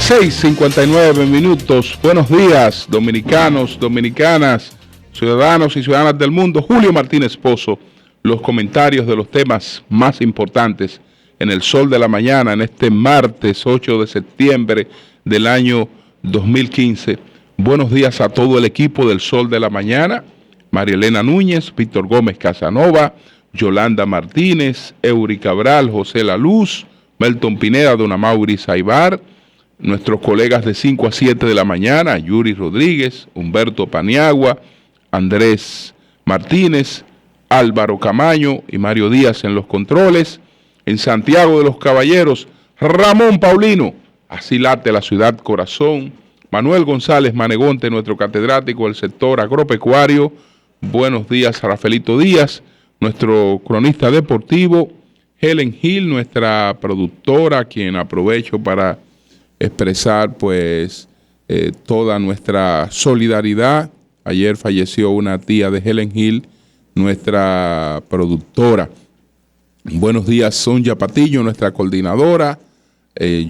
6:59. Buenos días, dominicanos, dominicanas, ciudadanos y ciudadanas del mundo. Julio Martínez Pozo, los comentarios de los temas más importantes en el Sol de la Mañana, en este martes 8 de septiembre del año 2015. Buenos días a todo el equipo del Sol de la Mañana. María Elena Núñez, Víctor Gómez Casanova, Yolanda Martínez, Eury Cabral, José La Luz, Melton Pineda, Don Amaury Saibar, nuestros colegas de 5 a 7 de la mañana, Yuri Rodríguez, Humberto Paniagua, Andrés Martínez, Álvaro Camaño y Mario Díaz en los controles. En Santiago de los Caballeros, Ramón Paulino, así late la ciudad corazón. Manuel González Manegonte, nuestro catedrático del sector agropecuario. Buenos días, Rafaelito Díaz, nuestro cronista deportivo. Helen Hill, nuestra productora, quien aprovecho para expresar pues toda nuestra solidaridad. Ayer falleció una tía de Helen Hill, nuestra productora. Buenos días, Sonia Patillo, nuestra coordinadora.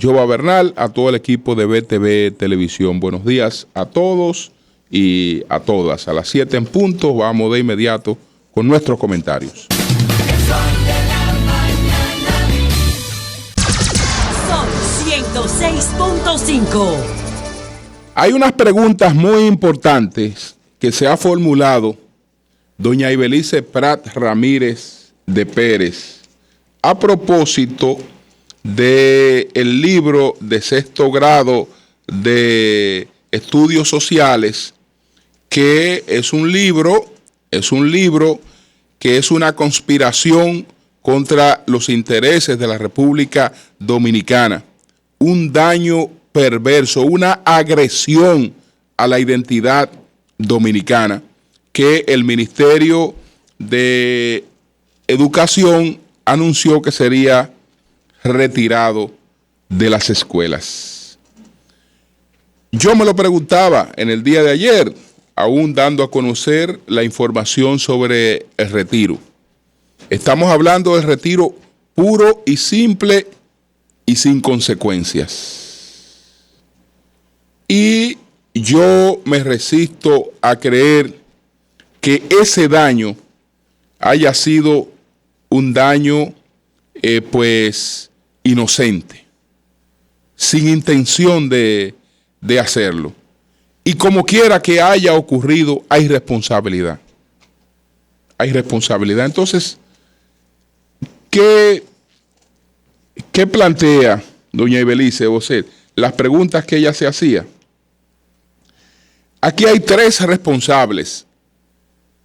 Jova Bernal, a todo el equipo de BTV Televisión. Buenos días a todos y a todas. A las 7 en punto vamos de inmediato con nuestros comentarios. Son 106.5. Hay unas preguntas muy importantes que se ha formulado doña Ibelice Prat Ramírez de Pérez a propósito del libro de sexto grado de estudios sociales, que es un libro que es una conspiración contra los intereses de la República Dominicana, un daño perverso, una agresión a la identidad dominicana que el Ministerio de Educación anunció que sería retirado de las escuelas. Yo me lo preguntaba en el día de ayer, aún dando a conocer la información sobre el retiro. Estamos hablando del retiro puro y simple y sin consecuencias. Y yo me resisto a creer que ese daño haya sido un daño pues inocente, sin intención de hacerlo. Y como quiera que haya ocurrido, hay responsabilidad. Hay responsabilidad. Entonces, ¿qué plantea doña Ibelice Bosset? Las preguntas que ella se hacía. Aquí hay tres responsables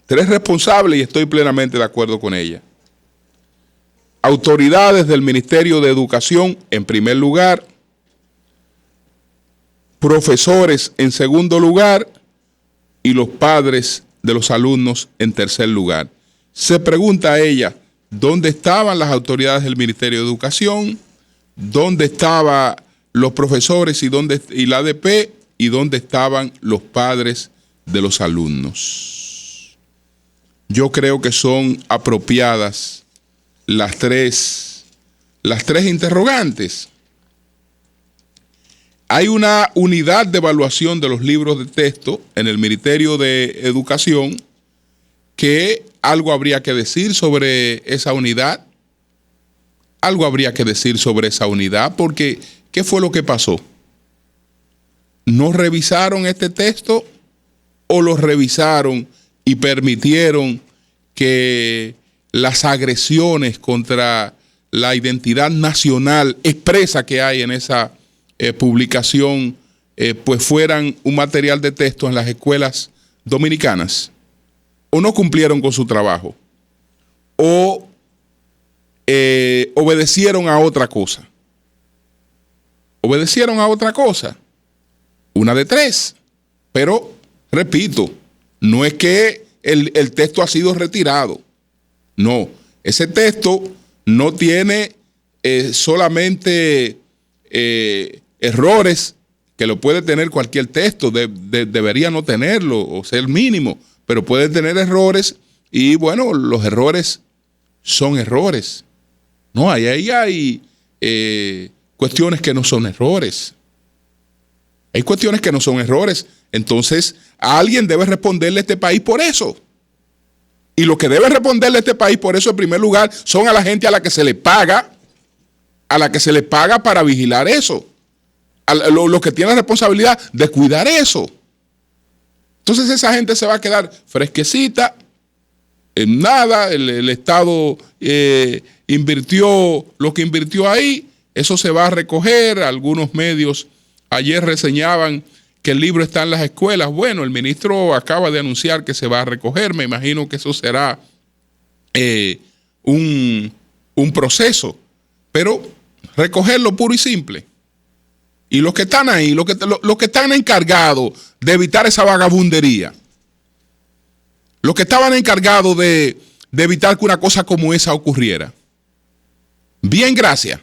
y estoy plenamente de acuerdo con ella. Autoridades del Ministerio de Educación en primer lugar, profesores en segundo lugar y los padres de los alumnos en tercer lugar. Se pregunta a ella, ¿dónde estaban las autoridades del Ministerio de Educación? ¿Dónde estaban los profesores y la ADP? ¿Y dónde estaban los padres de los alumnos? Yo creo que son apropiadas las tres interrogantes. Hay una unidad de evaluación de los libros de texto en el Ministerio de Educación que algo habría que decir sobre esa unidad. Algo habría que decir sobre esa unidad porque ¿qué fue lo que pasó? ¿No revisaron este texto o lo revisaron y permitieron que las agresiones contra la identidad nacional expresa que hay en esa publicación pues fueran un material de texto en las escuelas dominicanas? ¿O no cumplieron con su trabajo? ¿O obedecieron a otra cosa? ¿Obedecieron a otra cosa? Una de tres. Pero, repito, no es que el texto ha sido retirado. No, ese texto no tiene solamente errores, que lo puede tener cualquier texto, debería no tenerlo o ser mínimo, pero puede tener errores y bueno, los errores son errores. No, ahí hay cuestiones que no son errores. Hay cuestiones que no son errores. Entonces, alguien debe responderle a este país por eso. Y lo que debe responderle a este país por eso, en primer lugar, son a la gente a la que se le paga, para vigilar eso. Los que tienen la responsabilidad de cuidar eso. Entonces esa gente se va a quedar fresquecita, en nada, el Estado invirtió lo que invirtió ahí, eso se va a recoger. Algunos medios ayer reseñaban que el libro está en las escuelas. Bueno, el ministro acaba de anunciar que se va a recoger, me imagino que eso será un proceso, pero recogerlo puro y simple. Y los que están ahí, los que están encargados de evitar esa vagabundería, los que estaban encargados de evitar que una cosa como esa ocurriera. Bien, gracias.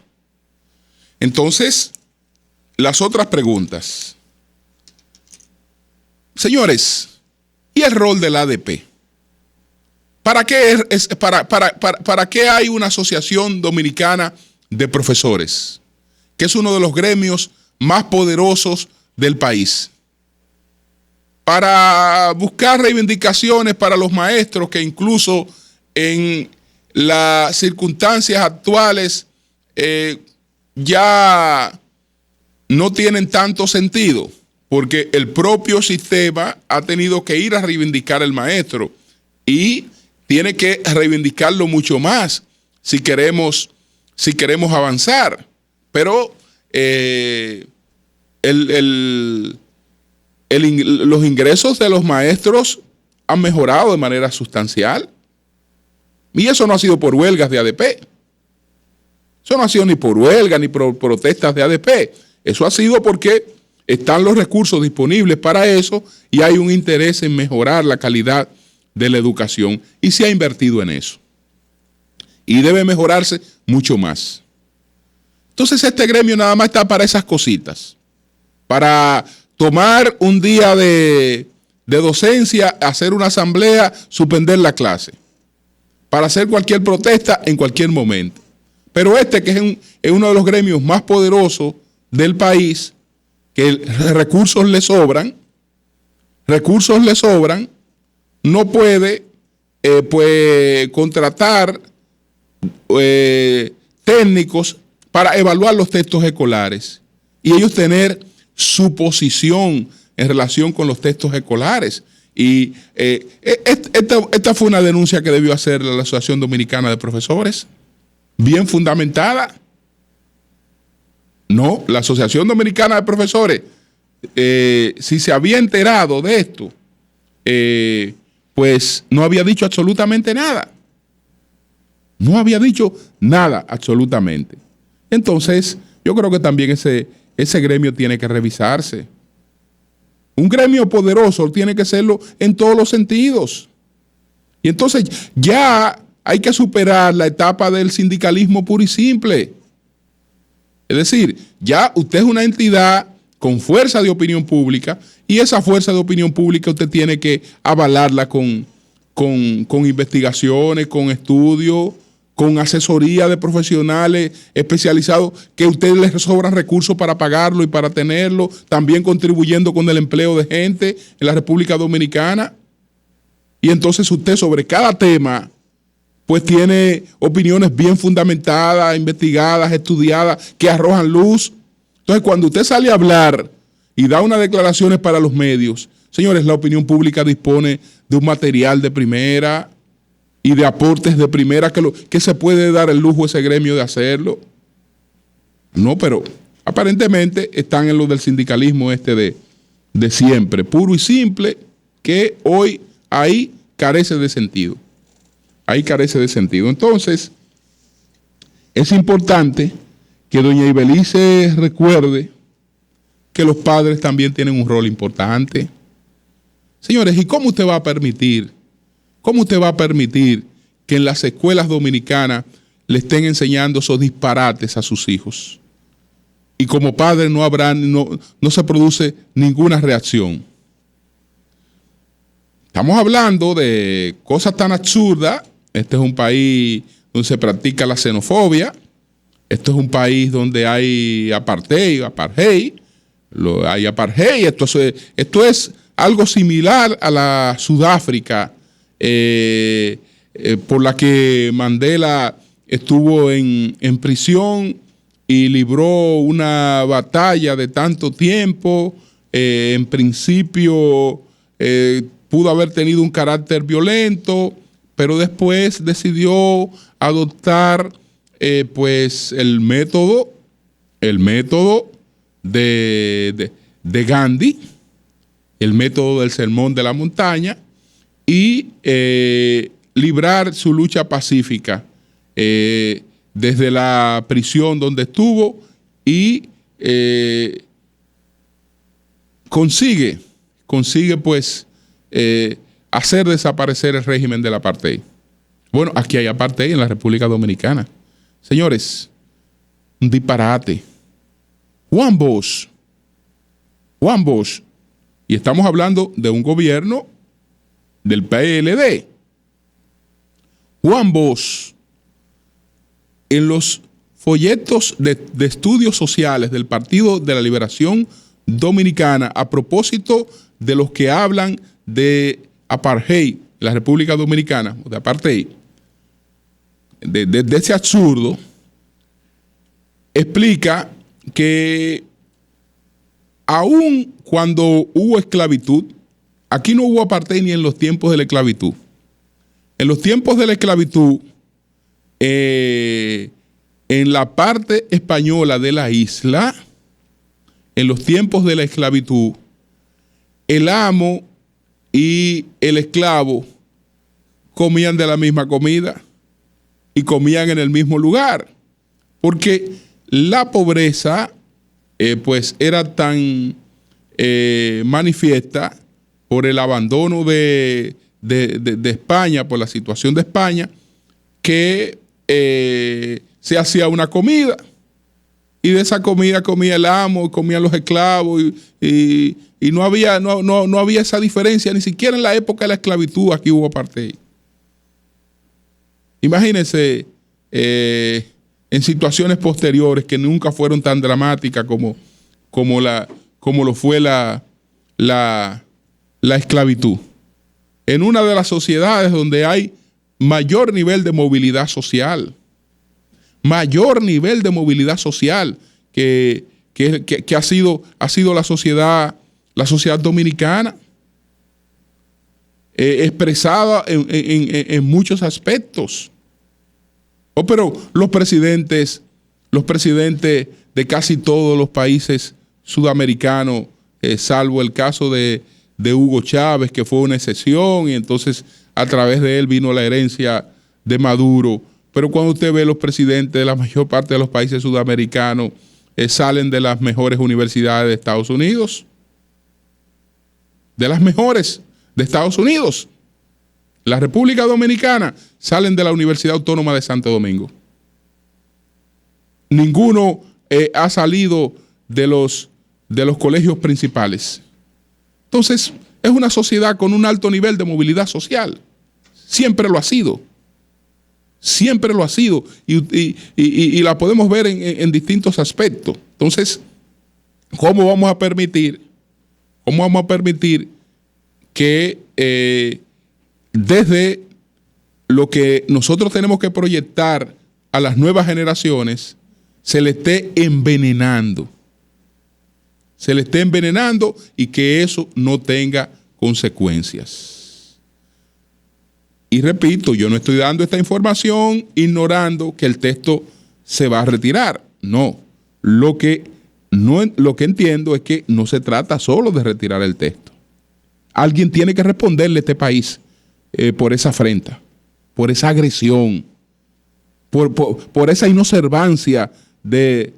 Entonces, las otras preguntas. Señores, ¿y el rol del ADP? ¿Para qué hay una asociación dominicana de profesores, que es uno de los gremios más poderosos del país? Para buscar reivindicaciones para los maestros que incluso en las circunstancias actuales ya no tienen tanto sentido, porque el propio sistema ha tenido que ir a reivindicar al maestro y tiene que reivindicarlo mucho más si queremos avanzar. Pero los ingresos de los maestros han mejorado de manera sustancial. Y eso no ha sido por huelgas de ADP. Eso no ha sido ni por huelga ni por protestas de ADP. Eso ha sido porque están los recursos disponibles para eso y hay un interés en mejorar la calidad de la educación y se ha invertido en eso. Y debe mejorarse mucho más. Entonces este gremio nada más está para esas cositas. Para tomar un día de docencia, hacer una asamblea, suspender la clase. Para hacer cualquier protesta en cualquier momento. Pero que es uno de los gremios más poderosos del país, que recursos le sobran, no puede contratar técnicos para evaluar los textos escolares y ellos tener su posición en relación con los textos escolares. Y esta fue una denuncia que debió hacer la Asociación Dominicana de Profesores, bien fundamentada. No, la Asociación Dominicana de Profesores, si se había enterado de esto, pues no había dicho absolutamente nada. No había dicho nada absolutamente. Entonces, yo creo que también ese gremio tiene que revisarse. Un gremio poderoso tiene que serlo en todos los sentidos. Y entonces ya hay que superar la etapa del sindicalismo puro y simple. Es decir, ya usted es una entidad con fuerza de opinión pública y esa fuerza de opinión pública usted tiene que avalarla con investigaciones, con estudios, con asesoría de profesionales especializados que a ustedes les sobran recursos para pagarlo y para tenerlo, también contribuyendo con el empleo de gente en la República Dominicana. Y entonces usted sobre cada tema pues tiene opiniones bien fundamentadas, investigadas, estudiadas, que arrojan luz. Entonces cuando usted sale a hablar y da unas declaraciones para los medios, señores, la opinión pública dispone de un material de primera y de aportes de primera que se puede dar el lujo a ese gremio de hacerlo. No, pero aparentemente están en lo del sindicalismo de siempre, puro y simple, que hoy ahí carece de sentido. Ahí carece de sentido. Entonces, es importante que doña Ibelice recuerde que los padres también tienen un rol importante. Señores, ¿y cómo usted va a permitir que en las escuelas dominicanas le estén enseñando esos disparates a sus hijos? Y como padre no se produce ninguna reacción. Estamos hablando de cosas tan absurdas. Este es un país donde se practica la xenofobia. Este es un país donde hay apartheid, hay apartheid. Esto es algo similar a la Sudáfrica, por la que Mandela estuvo en prisión y libró una batalla de tanto tiempo. En principio pudo haber tenido un carácter violento, pero después decidió adoptar pues el método de Gandhi, el método del sermón de la montaña, y librar su lucha pacífica desde la prisión donde estuvo, y consigue pues hacer desaparecer el régimen del apartheid. Bueno, aquí hay apartheid en la República Dominicana. Señores, un disparate. Juan Bosch, y estamos hablando de un gobierno del PLD. Juan Bosch, en los folletos de estudios sociales del Partido de la Liberación Dominicana, a propósito de los que hablan de apartheid, la República Dominicana, de apartheid, de ese absurdo, explica que aun cuando hubo esclavitud, aquí no hubo apartheid ni en los tiempos de la esclavitud. En los tiempos de la esclavitud, en la parte española de la isla, en los tiempos de la esclavitud, el amo y el esclavo comían de la misma comida y comían en el mismo lugar, porque la pobreza pues era tan manifiesta por el abandono de España, por la situación de España, que se hacía una comida, y de esa comida comía el amo, comían los esclavos, y no había esa diferencia, ni siquiera en la época de la esclavitud aquí hubo apartheid. Imagínense en situaciones posteriores que nunca fueron tan dramáticas como lo fue la esclavitud. En una de las sociedades donde hay mayor nivel de movilidad social, que ha sido la sociedad dominicana, expresada en muchos aspectos. Pero los presidentes de casi todos los países sudamericanos, salvo el caso de Hugo Chávez, que fue una excepción, y entonces a través de él vino la herencia de Maduro. Pero cuando usted ve los presidentes de la mayor parte de los países sudamericanos, salen de las mejores universidades de Estados Unidos. De las mejores de Estados Unidos. La República Dominicana salen de la Universidad Autónoma de Santo Domingo. Ninguno ha salido de los colegios principales. Entonces, es una sociedad con un alto nivel de movilidad social. Siempre lo ha sido. Siempre lo ha sido. Y la podemos ver en distintos aspectos. Entonces, ¿cómo vamos a permitir que desde lo que nosotros tenemos que proyectar a las nuevas generaciones se le esté envenenando? Se le esté envenenando y que eso no tenga consecuencias. Y repito, yo no estoy dando esta información ignorando que el texto se va a retirar. No. Lo que entiendo es que no se trata solo de retirar el texto. Alguien tiene que responderle a este país por esa afrenta, por esa agresión, por esa inobservancia de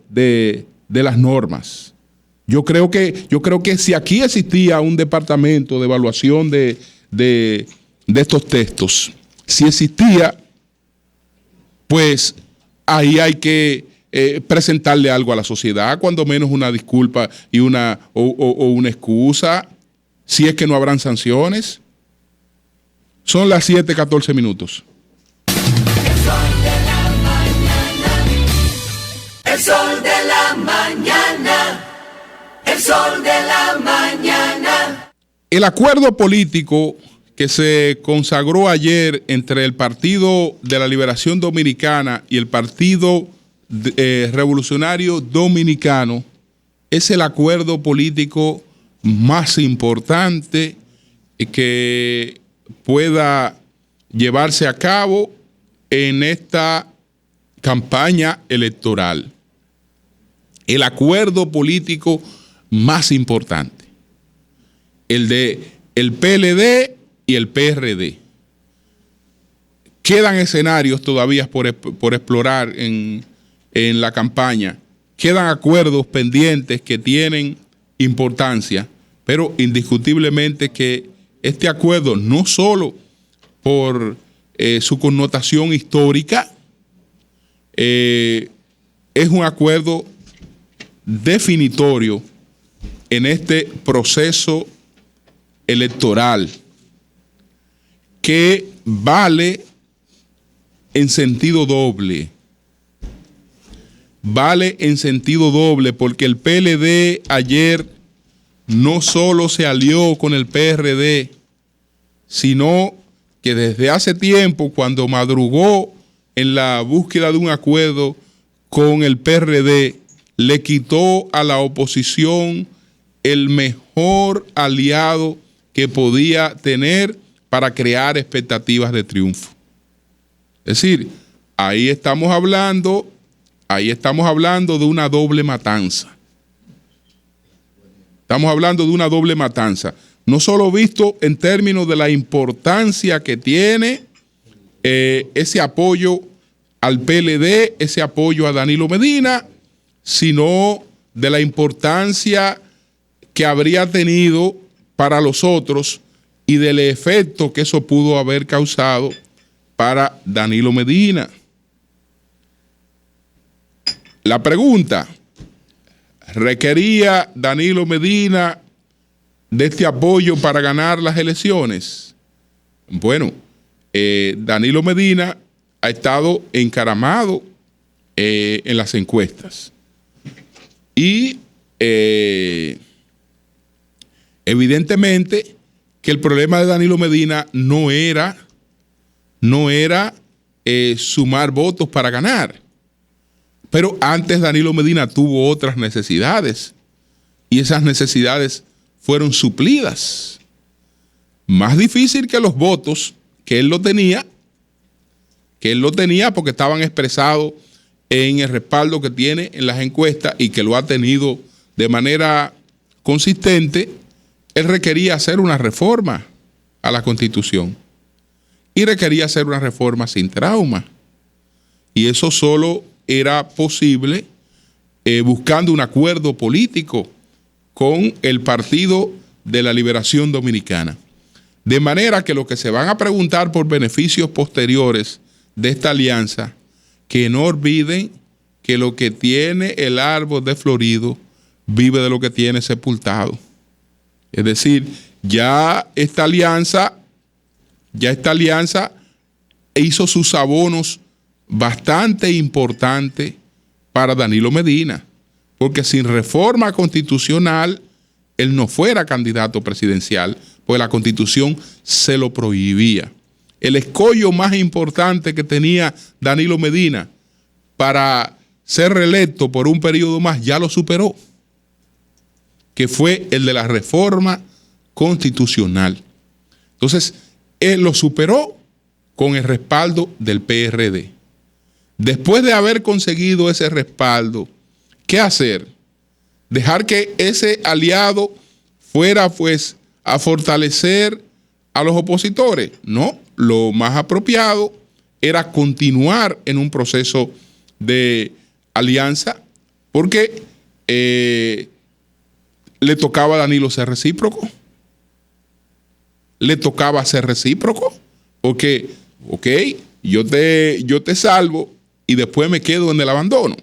las normas. Yo creo que si aquí existía un departamento de evaluación de estos textos, si existía, pues ahí hay que presentarle algo a la sociedad, cuando menos una disculpa y una excusa, si es que no habrán sanciones. Son las 7:14 minutos. El sol de la mañana. El El Sol de la Mañana. El acuerdo político que se consagró ayer entre el Partido de la Liberación Dominicana y el Partido Revolucionario Dominicano es el acuerdo político más importante que pueda llevarse a cabo en esta campaña electoral. El acuerdo político más importante, el de el PLD y el PRD. Quedan escenarios todavía por explorar en la campaña, quedan acuerdos pendientes que tienen importancia, pero indiscutiblemente que este acuerdo, no solo por su connotación histórica, es un acuerdo definitorio en este proceso electoral que vale en sentido doble. Vale en sentido doble porque el PLD ayer no solo se alió con el PRD, sino que desde hace tiempo, cuando madrugó en la búsqueda de un acuerdo con el PRD, le quitó a la oposición el mejor aliado que podía tener para crear expectativas de triunfo. Es decir, ahí estamos hablando de una doble matanza. Estamos hablando de una doble matanza. No solo visto en términos de la importancia que tiene ese apoyo al PLD, ese apoyo a Danilo Medina, sino de la importancia que habría tenido para los otros y del efecto que eso pudo haber causado para Danilo Medina. La pregunta, ¿requería Danilo Medina de este apoyo para ganar las elecciones? Bueno, Danilo Medina ha estado encaramado en las encuestas y evidentemente que el problema de Danilo Medina no era sumar votos para ganar. Pero antes Danilo Medina tuvo otras necesidades y esas necesidades fueron suplidas. Más difícil que los votos que él lo tenía porque estaban expresados en el respaldo que tiene en las encuestas y que lo ha tenido de manera consistente. Él requería hacer una reforma a la Constitución y requería hacer una reforma sin trauma. Y eso solo era posible buscando un acuerdo político con el Partido de la Liberación Dominicana. De manera que los que se van a preguntar por beneficios posteriores de esta alianza, que no olviden que lo que tiene el árbol de florido vive de lo que tiene sepultado. Es decir, ya esta alianza hizo sus abonos bastante importantes para Danilo Medina, porque sin reforma constitucional él no fuera candidato presidencial, pues la Constitución se lo prohibía. El escollo más importante que tenía Danilo Medina para ser reelecto por un periodo más ya lo superó, que fue el de la reforma constitucional. Entonces, él lo superó con el respaldo del PRD. Después de haber conseguido ese respaldo, ¿qué hacer? ¿Dejar que ese aliado fuera pues a fortalecer a los opositores? No, lo más apropiado era continuar en un proceso de alianza porque le tocaba a Danilo ser recíproco. Le tocaba ser recíproco porque, ok, yo te salvo y después me quedo en el abandono.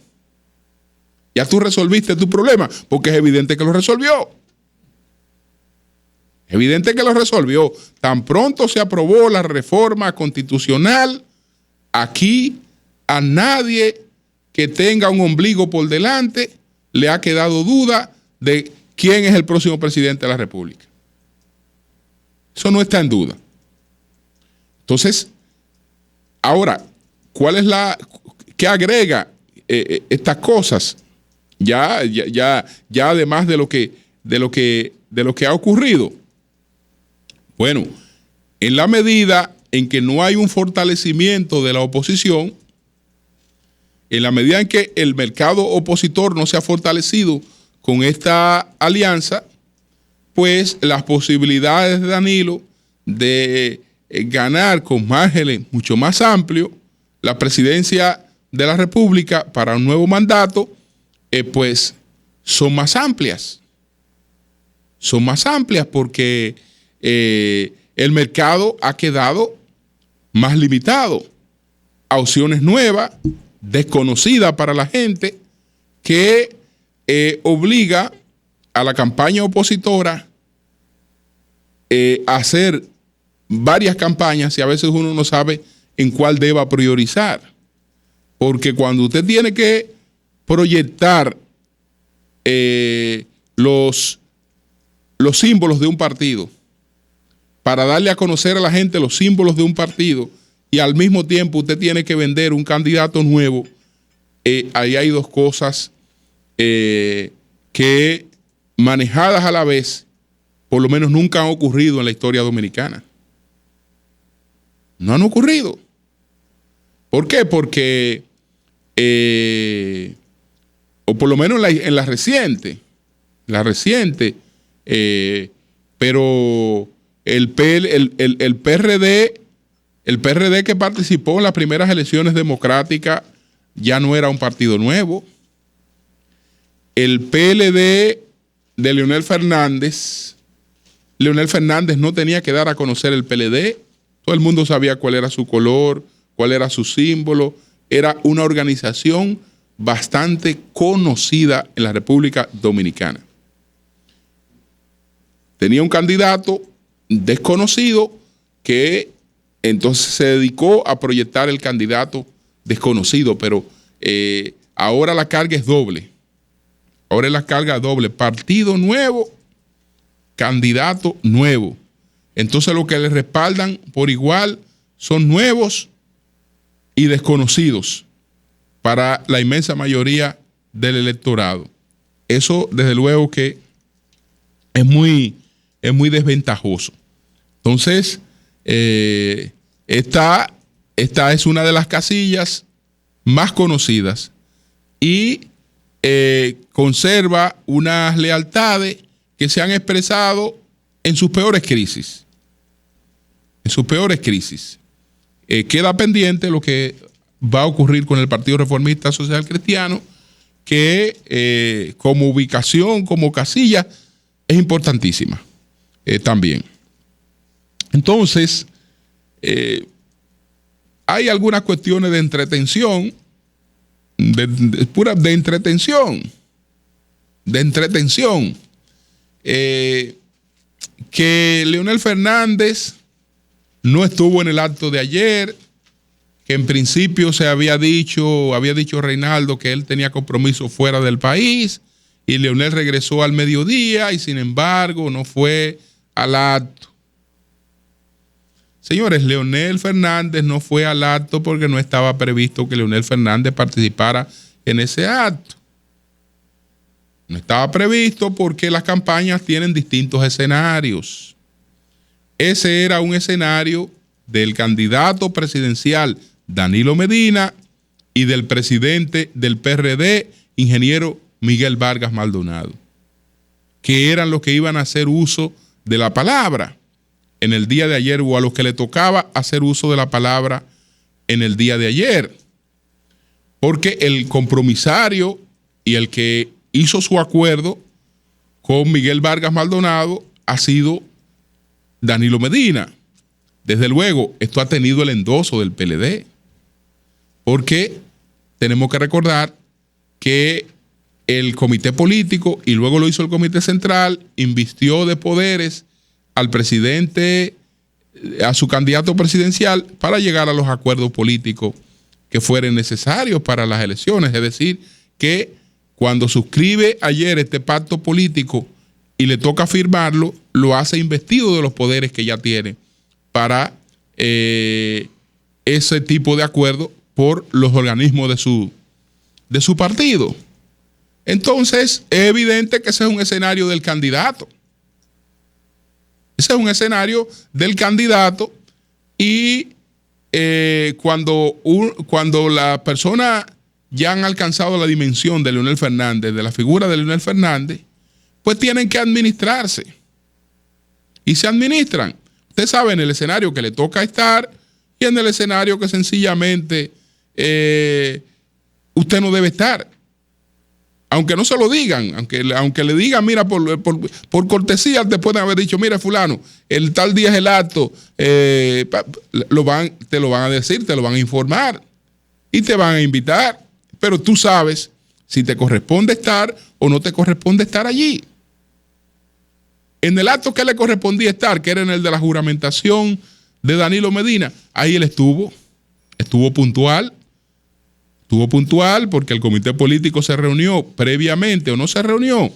Ya tú resolviste tu problema, porque es evidente que lo resolvió. Evidente que lo resolvió. Tan pronto se aprobó la reforma constitucional, aquí a nadie que tenga un ombligo por delante le ha quedado duda de quién es el próximo presidente de la República. Eso no está en duda. Entonces, ahora, ¿qué agrega estas cosas? Ya además de lo que ha ocurrido. Bueno, en la medida en que no hay un fortalecimiento de la oposición, en la medida en que el mercado opositor no se ha fortalecido con esta alianza, pues las posibilidades de Danilo de ganar con márgenes mucho más amplios la presidencia de la República para un nuevo mandato, pues son más amplias. Son más amplias porque el mercado ha quedado más limitado a opciones nuevas, desconocidas para la gente, que obliga a la campaña opositora a hacer varias campañas y a veces uno no sabe en cuál deba priorizar. Porque cuando usted tiene que proyectar los símbolos de un partido, para darle a conocer a la gente los símbolos de un partido, y al mismo tiempo usted tiene que vender un candidato nuevo, ahí hay dos cosas que manejadas a la vez, por lo menos nunca han ocurrido en la historia dominicana. No han ocurrido. ¿Por qué? Porque, o por lo menos en la reciente, pero el PRD que participó en las primeras elecciones democráticas ya no era un partido nuevo. El PLD de Leonel Fernández no tenía que dar a conocer el PLD. Todo el mundo sabía cuál era su color, cuál era su símbolo. Era una organización bastante conocida en la República Dominicana. Tenía un candidato desconocido que entonces se dedicó a proyectar el candidato desconocido, pero ahora la carga es doble. Ahora es la carga doble. Partido nuevo, candidato nuevo. Entonces lo que le respaldan por igual son nuevos y desconocidos para la inmensa mayoría del electorado. Eso desde luego que es muy desventajoso. Entonces, esta es una de las casillas más conocidas y conserva unas lealtades que se han expresado en sus peores crisis. Queda pendiente lo que va a ocurrir con el Partido Reformista Social Cristiano, que como ubicación, como casilla, es importantísima también. Entonces, hay algunas cuestiones de entretención, de entretención, que Leonel Fernández no estuvo en el acto de ayer, que en principio había dicho Reinaldo que él tenía compromiso fuera del país y Leonel regresó al mediodía y sin embargo no fue al acto. Señores, Leonel Fernández no fue al acto porque no estaba previsto que Leonel Fernández participara en ese acto. No estaba previsto porque las campañas tienen distintos escenarios. Ese era un escenario del candidato presidencial Danilo Medina y del presidente del PRD, ingeniero Miguel Vargas Maldonado, que eran los que iban a hacer uso de la palabra en el día de ayer, o a los que le tocaba hacer uso de la palabra en el día de ayer. Porque el compromisario y el que hizo su acuerdo con Miguel Vargas Maldonado ha sido Danilo Medina. Desde luego, esto ha tenido el endoso del PLD, porque tenemos que recordar que el comité político, y luego lo hizo el comité central, invistió de poderes al presidente, a su candidato presidencial, para llegar a los acuerdos políticos que fueran necesarios para las elecciones. Es decir, que cuando suscribe ayer este pacto político y le toca firmarlo, lo hace investido de los poderes que ya tiene para ese tipo de acuerdo por los organismos de su partido. Entonces, es evidente que ese es un escenario del candidato. Ese es un escenario del candidato y cuando las personas ya han alcanzado la dimensión de Leonel Fernández, de la figura de Leonel Fernández, pues tienen que administrarse. Y se administran. Usted sabe en el escenario que le toca estar y en el escenario que sencillamente usted no debe estar. Aunque no se lo digan, aunque le digan, mira, por cortesía te pueden haber dicho, mira, fulano, el tal día es el acto, te lo van a decir, te lo van a informar y te van a invitar. Pero tú sabes si te corresponde estar o no te corresponde estar allí. En el acto que le correspondía estar, que era en el de la juramentación de Danilo Medina, ahí él estuvo puntual. Estuvo puntual porque el comité político se reunió previamente o no se reunió,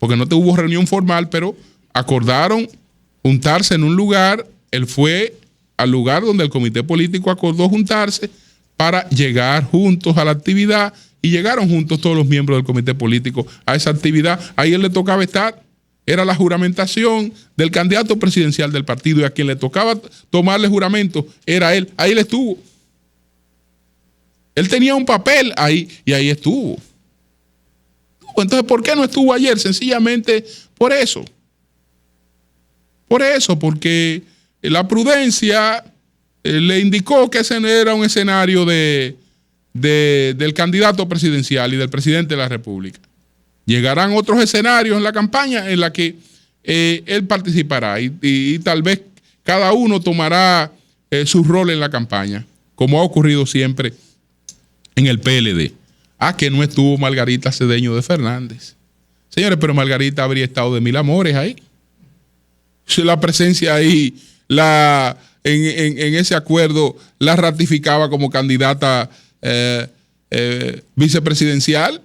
porque no hubo reunión formal, pero acordaron juntarse en un lugar. Él fue al lugar donde el comité político acordó juntarse para llegar juntos a la actividad y llegaron juntos todos los miembros del comité político a esa actividad. Ahí él le tocaba estar. Era la juramentación del candidato presidencial del partido y a quien le tocaba tomarle juramento era él. Ahí él estuvo. Él tenía un papel ahí y ahí estuvo. Entonces, ¿por qué no estuvo ayer? Sencillamente por eso. Por eso, porque la prudencia le indicó que ese era un escenario del candidato presidencial y del presidente de la República. Llegarán otros escenarios en la campaña en la que él participará y tal vez cada uno tomará su rol en la campaña, como ha ocurrido siempre en el PLD. Que no estuvo Margarita Cedeño de Fernández. Señores, pero Margarita habría estado de mil amores ahí. La presencia ahí, en ese acuerdo, la ratificaba como candidata vicepresidencial,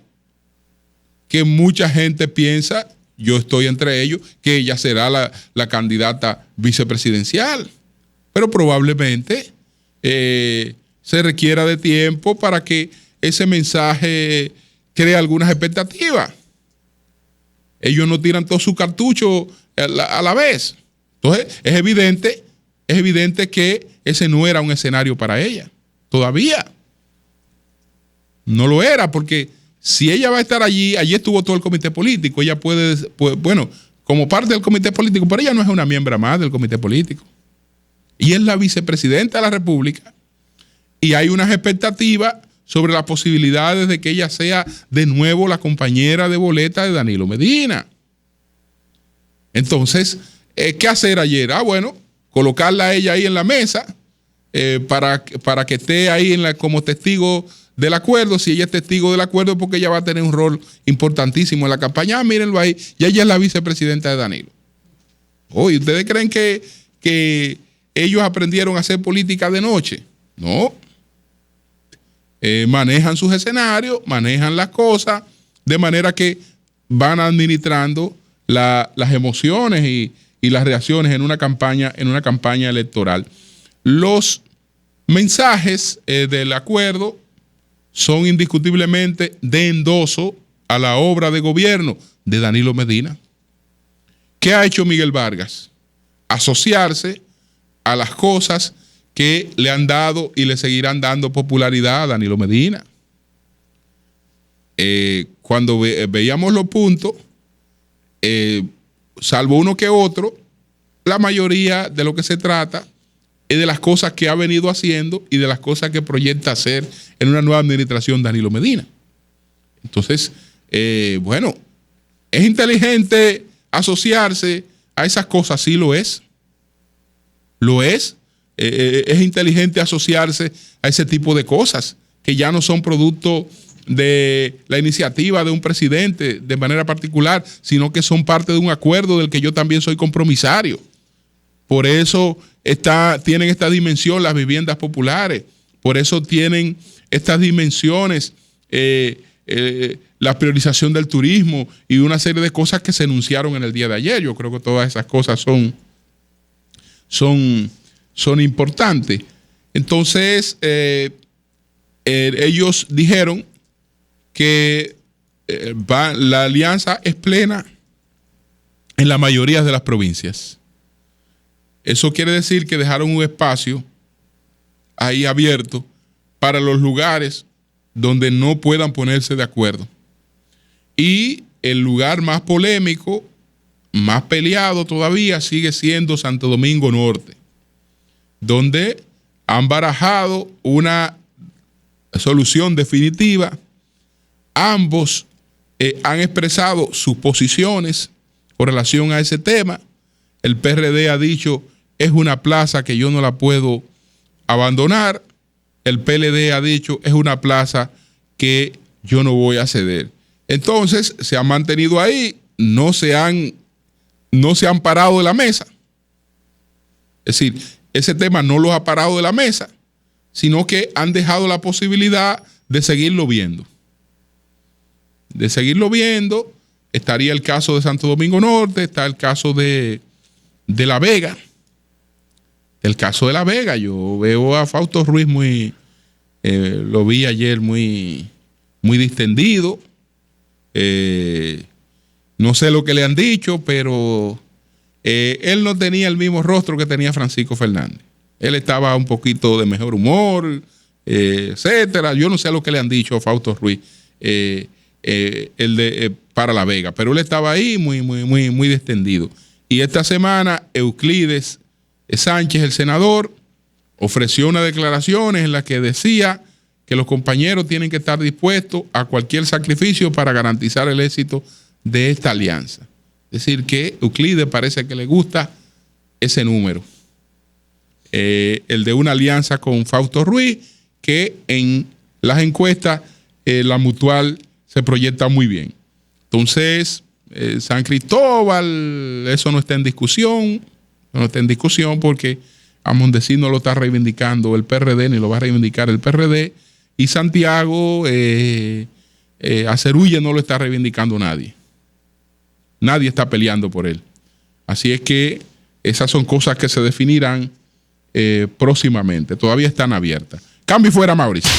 que mucha gente piensa, yo estoy entre ellos, que ella será la candidata vicepresidencial. Pero probablemente se requiera de tiempo para que ese mensaje cree algunas expectativas. Ellos no tiran todo su cartucho a la vez. Entonces, es evidente que ese no era un escenario para ella. Todavía. No lo era, porque si ella va a estar allí estuvo todo el comité político. Ella puede, bueno, como parte del comité político, pero ella no es una miembro más del comité político. Y es la vicepresidenta de la República. Y hay unas expectativas sobre las posibilidades de que ella sea de nuevo la compañera de boleta de Danilo Medina. Entonces, ¿qué hacer ayer? Bueno, colocarla a ella ahí en la mesa para que esté ahí como testigo del acuerdo. Si ella es testigo del acuerdo, porque ella va a tener un rol importantísimo en la campaña. Mírenlo ahí, y ella es la vicepresidenta de Danilo. Oye, ¿ustedes creen que ellos aprendieron a hacer política de noche? No. Manejan sus escenarios, manejan las cosas, de manera que van administrando las emociones y las reacciones en una campaña electoral. Los mensajes del acuerdo son indiscutiblemente de endoso a la obra de gobierno de Danilo Medina. ¿Qué ha hecho Miguel Vargas? Asociarse a las cosas que le han dado y le seguirán dando popularidad a Danilo Medina. Cuando veíamos los puntos, salvo uno que otro, la mayoría de lo que se trata es de las cosas que ha venido haciendo y de las cosas que proyecta hacer en una nueva administración Danilo Medina. Entonces, bueno, ¿es inteligente asociarse a esas cosas? Sí lo es. Lo es. Es inteligente asociarse a ese tipo de cosas que ya no son producto de la iniciativa de un presidente de manera particular, sino que son parte de un acuerdo del que yo también soy compromisario. Por eso tienen esta dimensión las viviendas populares, por eso tienen estas dimensiones la priorización del turismo y una serie de cosas que se enunciaron en el día de ayer. Yo creo que todas esas cosas son importantes. Entonces, ellos dijeron que la alianza es plena en la mayoría de las provincias. Eso quiere decir que dejaron un espacio ahí abierto para los lugares donde no puedan ponerse de acuerdo. Y el lugar más polémico, más peleado todavía, sigue siendo Santo Domingo Norte, donde han barajado una solución definitiva. Ambos han expresado sus posiciones con relación a ese tema. El PRD ha dicho, es una plaza que yo no la puedo abandonar. El PLD ha dicho, es una plaza que yo no voy a ceder. Entonces, se han mantenido ahí, no se han parado de la mesa. Es decir, ese tema no los ha parado de la mesa, sino que han dejado la posibilidad de seguirlo viendo. Estaría el caso de Santo Domingo Norte, está el caso de La Vega. El caso de La Vega, yo veo a Fausto Ruiz lo vi ayer muy distendido. No sé lo que le han dicho, pero él no tenía el mismo rostro que tenía Francisco Fernández. Él estaba un poquito de mejor humor, etcétera. Yo no sé lo que le han dicho a Fausto Ruiz para La Vega, pero él estaba ahí muy distendido. Y esta semana Euclides Sánchez, el senador, ofreció unas declaraciones en las que decía que los compañeros tienen que estar dispuestos a cualquier sacrificio para garantizar el éxito de esta alianza. Es decir, que Euclides parece que le gusta ese número. El de una alianza con Fausto Ruiz, que en las encuestas la Mutual se proyecta muy bien. Entonces, San Cristóbal, eso no está en discusión. No está en discusión porque, vamos a decir, no lo está reivindicando el PRD, ni lo va a reivindicar el PRD. Y Santiago, Acerulle no lo está reivindicando nadie. Nadie está peleando por él. Así es que esas son cosas que se definirán próximamente. Todavía están abiertas. Cambio y fuera, Mauricio.